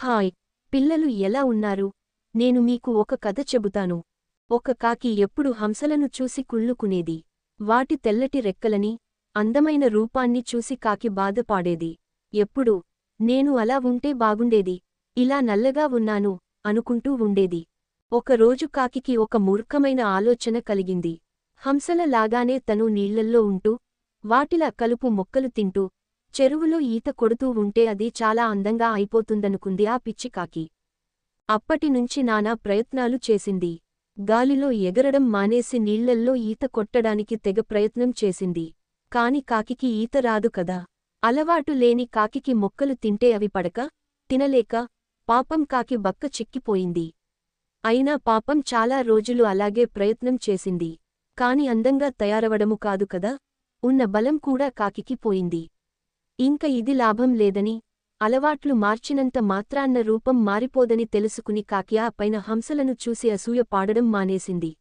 Hi పిల్లలు ఎలా ఉన్నారు? నేను మీకు ఒక కథ చెబుతాను. ఒక కాకి ఎప్పుడు హంసలను చూసి కుళ్ళుకునేది. వాటి తెల్లటి రెక్కలని, అందమైన రూపాన్ని చూసి కాకి బాధపాడేది. ఎప్పుడు నేను అలా ఉంటే బాగుండేది, ఇలా నల్లగా ఉన్నాను అనుకుంటూ ఉండేది. ఒకరోజు కాకికి ఒక మూర్ఖమైన ఆలోచన కలిగింది. హంసల లాగానే తను నీళ్లల్లో ఉంటూ, వాటిలా కలుపు మొక్కలు తింటూ, చెరువులో ఈత కొడుతూ ఉంటే అది చాలా అందంగా అయిపోతుందనుకుంది ఆ పిచ్చి కాకి. అప్పటినుంచి నానా ప్రయత్నాలు చేసింది. గాలిలో ఎగరడం మానేసి నీళ్లల్లో ఈత కొట్టడానికి తెగ ప్రయత్నం చేసింది. కాని కాకికి ఈత రాదు కదా. అలవాటు లేని కాకికి మొక్కలు తింటే అవి పడక, తినలేక, పాపం కాకి బక్క చిక్కిపోయింది. అయినా పాపం చాలా రోజులు అలాగే ప్రయత్నం చేసింది. కాని అందంగా తయారవడము కాదు కదా, ఉన్న బలం కూడా కాకికి పోయింది. ఇంక ఇది లాభం లేదని, అలవాట్లు మార్చినంత మాత్రాన్న రూపం మారిపోదని తెలుసుకుని కాకి ఆ పైన హంసలను చూసి అసూయ పాడడం మానేసింది.